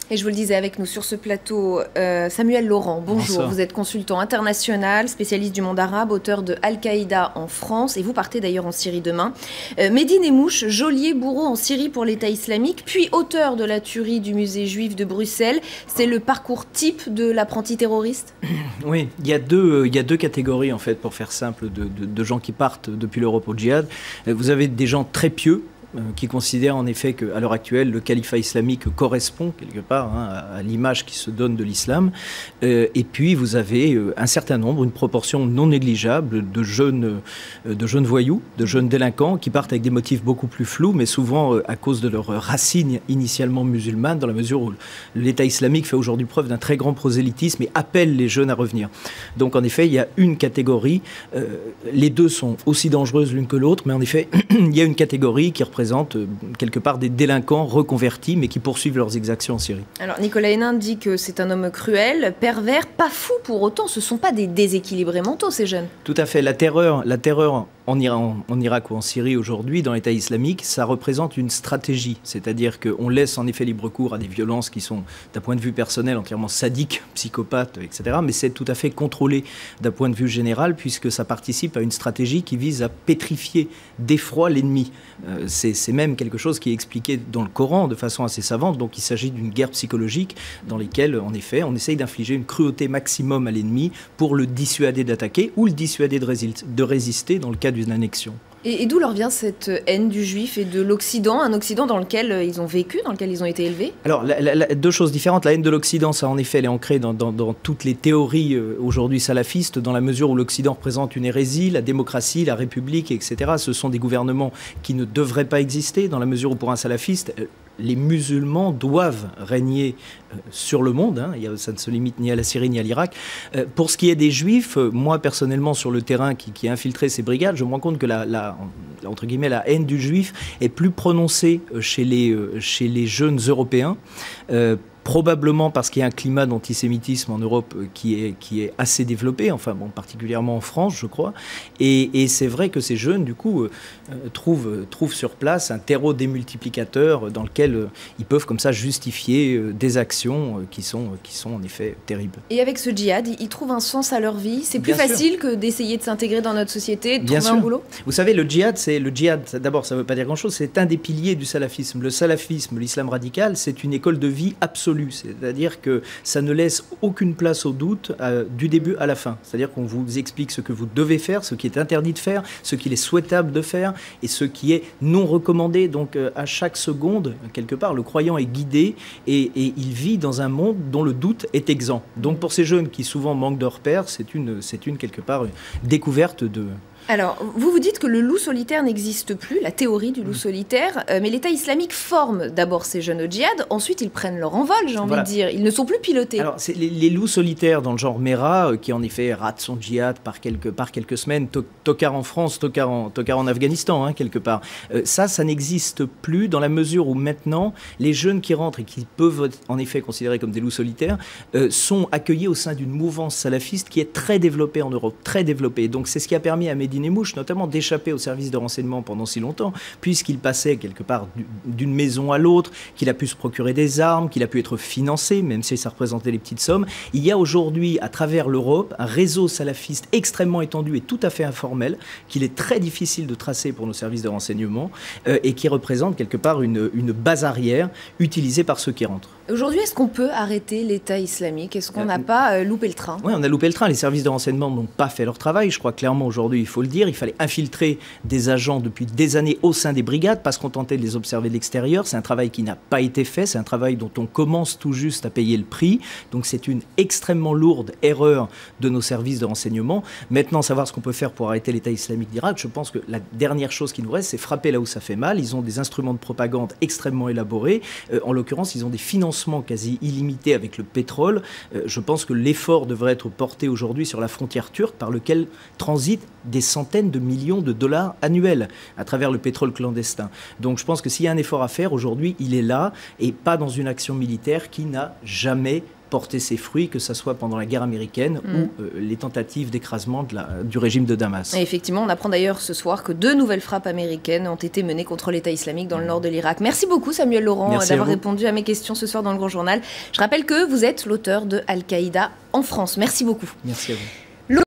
Et je vous le disais avec nous sur ce plateau, Samuel Laurent, bonjour. Bonsoir. Vous êtes consultant international, spécialiste du monde arabe, auteur de Al-Qaïda en France, et vous partez d'ailleurs en Syrie demain. Mehdi Nemmouche, geôlier bourreau en Syrie pour l'État islamique, puis auteur de la tuerie du musée juif de Bruxelles. C'est le parcours type de l'apprenti terroriste? Oui, il y a deux catégories, en fait, pour faire simple, de gens qui partent depuis l'Europe au djihad. Vous avez des gens très pieux, qui considèrent en effet qu'à l'heure actuelle, le califat islamique correspond quelque part à l'image qui se donne de l'islam. Et puis vous avez un certain nombre, une proportion non négligeable de jeunes voyous, de jeunes délinquants qui partent avec des motifs beaucoup plus flous, mais souvent à cause de leurs racines initialement musulmanes, dans la mesure où l'État islamique fait aujourd'hui preuve d'un très grand prosélytisme et appelle les jeunes à revenir. Donc en effet, il y a une catégorie, les deux sont aussi dangereuses l'une que l'autre, mais en effet, il y a une catégorie qui représente quelque part des délinquants reconvertis, mais qui poursuivent leurs exactions en Syrie. Alors Nicolas Hénin dit que c'est un homme cruel, pervers, pas fou pour autant. Ce ne sont pas des déséquilibrés mentaux, ces jeunes. Tout à fait. La terreur en Irak ou en Syrie aujourd'hui, dans l'État islamique, ça représente une stratégie. C'est-à-dire qu'on laisse en effet libre cours à des violences qui sont, d'un point de vue personnel, entièrement sadiques, psychopathes, etc. Mais c'est tout à fait contrôlé d'un point de vue général, puisque ça participe à une stratégie qui vise à pétrifier d'effroi l'ennemi. C'est même quelque chose qui est expliqué dans le Coran de façon assez savante. Donc il s'agit d'une guerre psychologique dans laquelle, en effet, on essaye d'infliger une cruauté maximum à l'ennemi pour le dissuader d'attaquer ou le dissuader de résister dans le cas d'une annexion. Et d'où leur vient cette haine du juif et de l'Occident, un Occident dans lequel ils ont vécu, dans lequel ils ont été élevés? Alors, deux choses différentes. La haine de l'Occident, ça en effet, elle est ancrée dans toutes les théories aujourd'hui salafistes, dans la mesure où l'Occident représente une hérésie, la démocratie, la République, etc. Ce sont des gouvernements qui ne devraient pas exister, dans la mesure où pour un salafiste, les musulmans doivent régner sur le monde, ça ne se limite ni à la Syrie ni à l'Irak. Pour ce qui est des juifs, moi personnellement sur le terrain qui a infiltré ces brigades, je me rends compte que entre guillemets, la haine du juif est plus prononcée chez les jeunes européens. Probablement parce qu'il y a un climat d'antisémitisme en Europe qui est assez développé, enfin bon, particulièrement en France, je crois. Et c'est vrai que ces jeunes, du coup, trouvent sur place un terreau démultiplicateur dans lequel ils peuvent comme ça justifier des actions qui sont en effet terribles. Et avec ce djihad, ils trouvent un sens à leur vie? C'est plus Bien facile sûr. que d'essayer de s'intégrer dans notre société, de Bien trouver un sûr. boulot? Vous savez, le djihad, d'abord, ça ne veut pas dire grand-chose, c'est un des piliers du salafisme. Le salafisme, l'islam radical, c'est une école de vie absolue. C'est-à-dire que ça ne laisse aucune place au doute du début à la fin. C'est-à-dire qu'on vous explique ce que vous devez faire, ce qui est interdit de faire, ce qu'il est souhaitable de faire et ce qui est non recommandé. Donc à chaque seconde, quelque part, le croyant est guidé et il vit dans un monde dont le doute est exempt. Donc pour ces jeunes qui souvent manquent de repères, c'est une quelque part une découverte de... Alors, vous dites que le loup solitaire n'existe plus, la théorie du loup solitaire, mais l'État islamique forme d'abord ces jeunes au djihad, ensuite ils prennent leur envol, j'ai envie de dire. Ils ne sont plus pilotés. Alors, c'est les loups solitaires dans le genre Mera, qui en effet ratent son djihad par quelques semaines, tocard en France, tocard en Afghanistan, quelque part. Ça n'existe plus dans la mesure où maintenant, les jeunes qui rentrent et qui peuvent être en effet considérés comme des loups solitaires, sont accueillis au sein d'une mouvance salafiste qui est très développée en Europe, très développée. Donc c'est ce qui a permis à Mehdi Nemmouche notamment d'échapper au service de renseignement pendant si longtemps, puisqu'il passait quelque part d'une maison à l'autre, qu'il a pu se procurer des armes, qu'il a pu être financé, même si ça représentait les petites sommes. Il y a aujourd'hui, à travers l'Europe, un réseau salafiste extrêmement étendu et tout à fait informel, qu'il est très difficile de tracer pour nos services de renseignement, et qui représente quelque part une base arrière utilisée par ceux qui rentrent. Aujourd'hui, est-ce qu'on peut arrêter l'État islamique? Est-ce qu'on n'a pas loupé le train? Oui, on a loupé le train. Les services de renseignement n'ont pas fait leur travail. Je crois clairement aujourd'hui, il faut le dire, il fallait infiltrer des agents depuis des années au sein des brigades parce qu'on tentait de les observer de l'extérieur. C'est un travail qui n'a pas été fait. C'est un travail dont on commence tout juste à payer le prix. Donc c'est une extrêmement lourde erreur de nos services de renseignement. Maintenant, savoir ce qu'on peut faire pour arrêter l'État islamique d'Irak, je pense que la dernière chose qui nous reste, c'est frapper là où ça fait mal. Ils ont des instruments de propagande extrêmement élaborés. En l'occurrence, ils ont des financements quasi illimité avec le pétrole. Je pense que l'effort devrait être porté aujourd'hui sur la frontière turque par lequel transitent des centaines centaines de millions de dollars annuels à travers le pétrole clandestin. Donc je pense que s'il y a un effort à faire aujourd'hui, il est là, et pas dans une action militaire qui n'a jamais porté ses fruits, que ce soit pendant la guerre américaine ou les tentatives d'écrasement du régime de Damas. Et effectivement, on apprend d'ailleurs ce soir que 2 nouvelles frappes américaines ont été menées contre l'État islamique dans le nord de l'Irak. Merci beaucoup Samuel Laurent d'avoir répondu à mes questions ce soir dans le Grand Journal. Je rappelle que vous êtes l'auteur de Al-Qaïda en France. Merci beaucoup. Merci à vous.